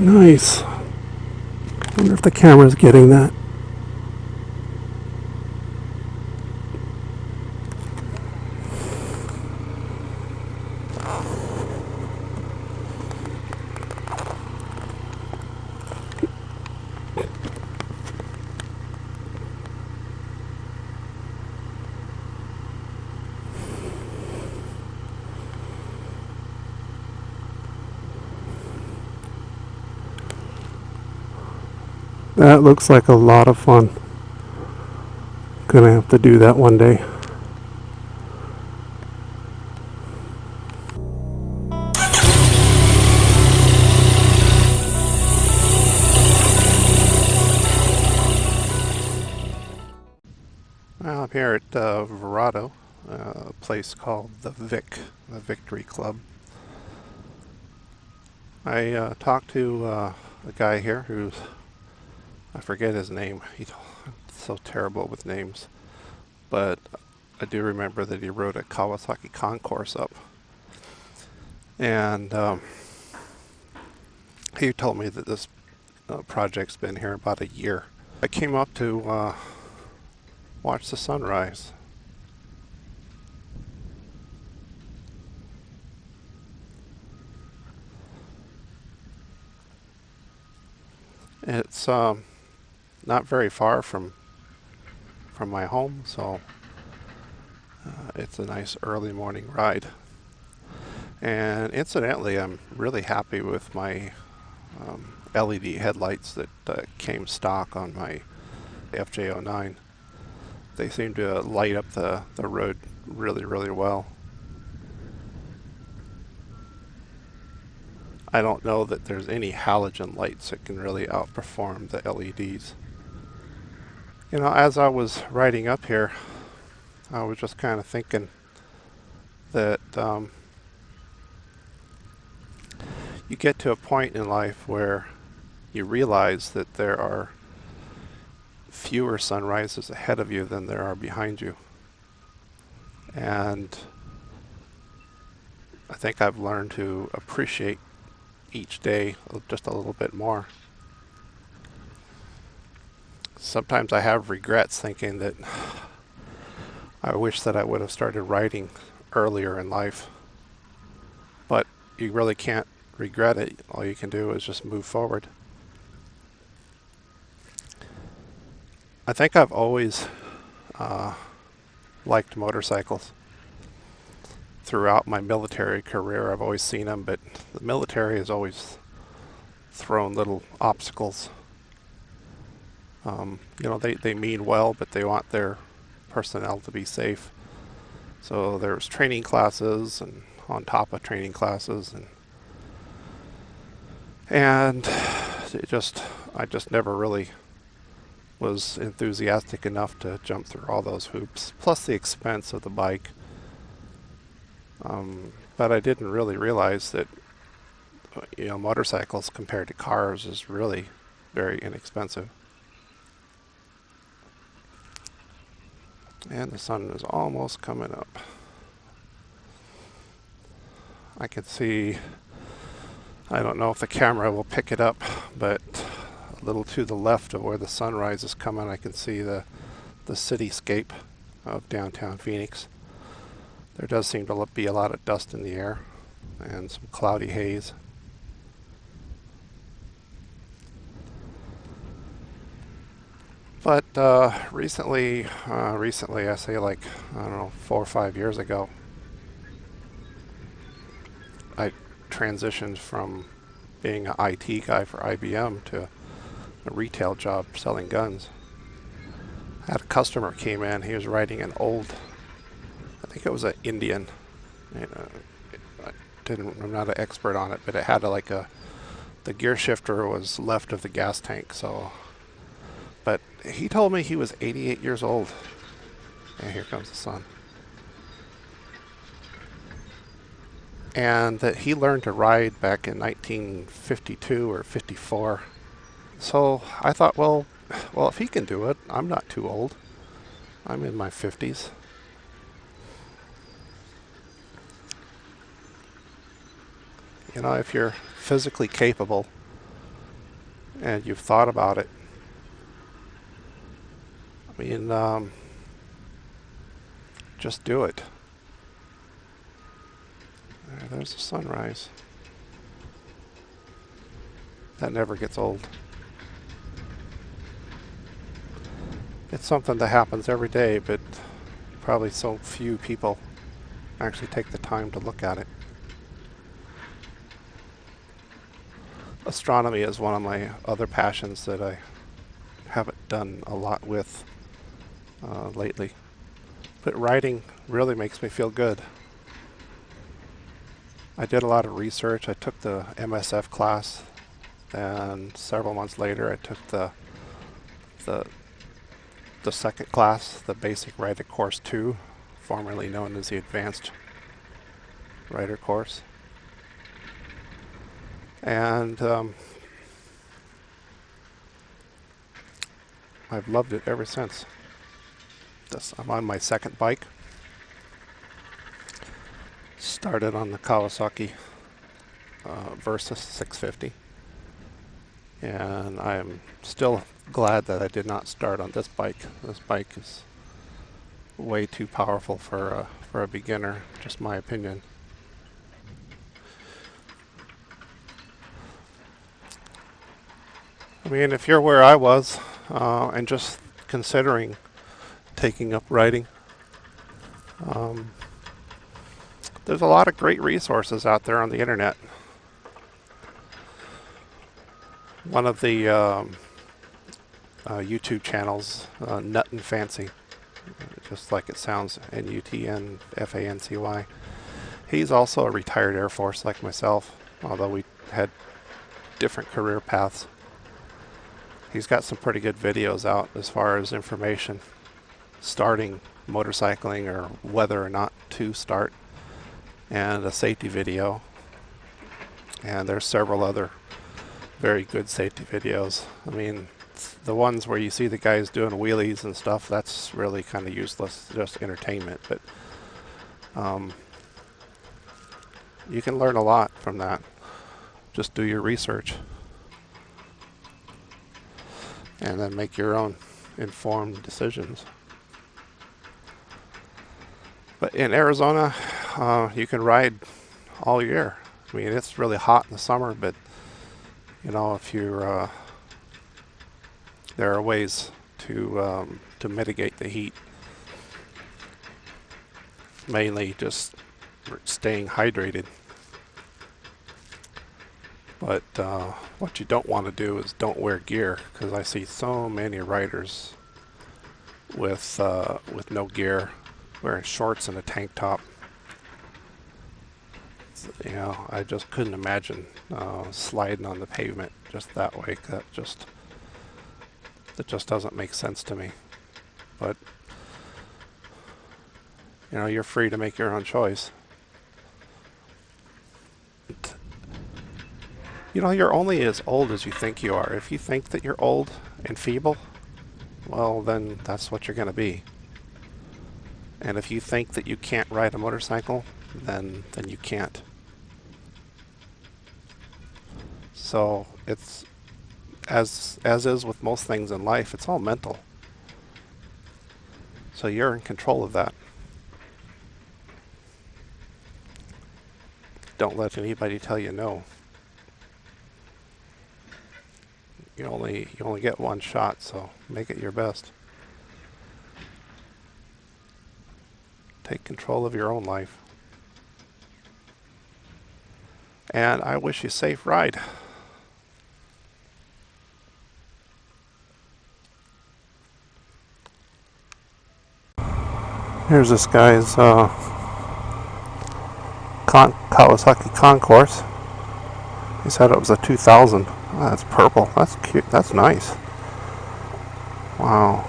Nice. Wonder if the camera's getting that. That looks like a lot of fun. Gonna have to do that one day. Well, I'm here at Verado, a place called the Victory Club. I talked to a guy here who's, I forget his name. He's so terrible with names. But I do remember that he rode a Kawasaki Concourse up. And he told me that this project's been here about a year. I came up to watch the sunrise. It's not very far from my home, so it's a nice early morning ride. And incidentally, I'm really happy with my LED headlights that came stock on my FJ09. They seem to light up the road really, really well. I don't know that there's any halogen lights that can really outperform the LEDs. You know, as I was riding up here, I was just kind of thinking that you get to a point in life where you realize that there are fewer sunrises ahead of you than there are behind you. And I think I've learned to appreciate each day just a little bit more. Sometimes I have regrets thinking that I wish that I would have started writing earlier in life. But you really can't regret it. All you can do is just move forward. I think I've always liked motorcycles. Throughout my military career, I've always seen them, but the military has always thrown little obstacles. You know, they mean well, but they want their personnel to be safe. So there's training classes and on top of training classes, and I just never really was enthusiastic enough to jump through all those hoops, plus the expense of the bike. But I didn't really realize that, you know, motorcycles compared to cars is really very inexpensive. And the sun is almost coming up. I can see, I don't know if the camera will pick it up, but a little to the left of where the sunrise is coming, I can see the cityscape of downtown Phoenix. There does seem to be a lot of dust in the air and some cloudy haze. But recently, I say like, I don't know, 4 or 5 years ago, I transitioned from being an IT guy for IBM to a retail job selling guns. I had a customer came in, he was riding an old, I think it was an Indian. You know, I'm not an expert on it, but it had the gear shifter was left of the gas tank, so. But he told me he was 88 years old. And here comes the sun. And that he learned to ride back in 1952 or 54. So I thought, well, if he can do it, I'm not too old. I'm in my 50s. You know, if you're physically capable and you've thought about it, I mean, just do it. There's the sunrise. That never gets old. It's something that happens every day, but probably so few people actually take the time to look at it. Astronomy is one of my other passions that I haven't done a lot with lately. But writing really makes me feel good. I did a lot of research. I took the MSF class, and several months later I took the second class, the Basic Writer Course 2, formerly known as the Advanced Writer Course. And I've loved it ever since. I'm on my second bike. Started on the Kawasaki Versys 650. And I am still glad that I did not start on this bike. This bike is way too powerful for a beginner, just my opinion. I mean, if you're where I was and just considering taking up writing, there's a lot of great resources out there on the internet. One of the YouTube channels, Nut and Fancy, just like it sounds, NUTNFANCY. He's also a retired Air Force like myself, although we had different career paths. He's got some pretty good videos out as far as information, starting motorcycling or whether or not to start, and a safety video. And there's several other very good safety videos. I mean, the ones where you see the guys doing wheelies and stuff, that's really kind of useless, just entertainment. But you can learn a lot from that. Just do your research and then make your own informed decisions. But in Arizona, you can ride all year. I mean, it's really hot in the summer, but you know, if you're there are ways to mitigate the heat. Mainly just staying hydrated. But what you don't want to do is don't wear gear, because I see so many riders with no gear, wearing shorts and a tank top. You know, I just couldn't imagine sliding on the pavement just that way. That just doesn't make sense to me. But you know, you're free to make your own choice. You know, you're only as old as you think you are. If you think that you're old and feeble, well, then that's what you're going to be. And if you think that you can't ride a motorcycle, then you can't. So it's, as is with most things in life, it's all mental. So you're in control of that. Don't let anybody tell you no. You only get one shot, so make it your best. Take control of your own life. And I wish you a safe ride. Here's this guy's Kawasaki Concourse. He said it was a 2000. Oh, that's purple. That's cute. That's nice. Wow.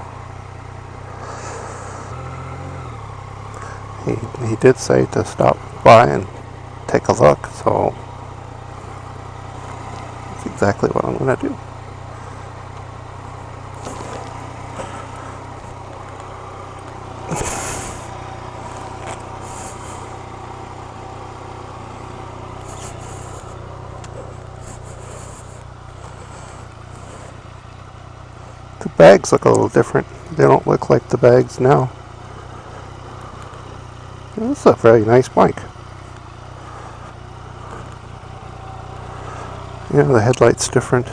He did say to stop by and take a look, so that's exactly what I'm going to do. bags look a little different. They don't look like the bags now. This is a very nice bike. Yeah, the headlight's different.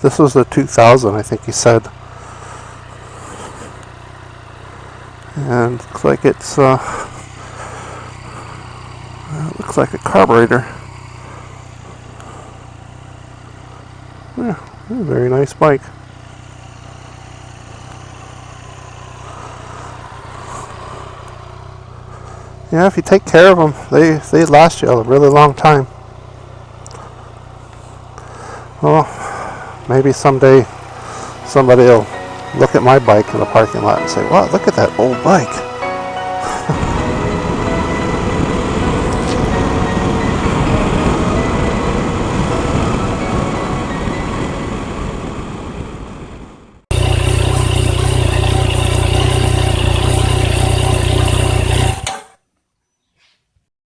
This was the 2000, I think he said. And looks like it's looks like a carburetor. Yeah, very nice bike. Yeah, if you take care of them, they last you a really long time. Well, maybe someday somebody will look at my bike in the parking lot and say, wow, look at that old bike.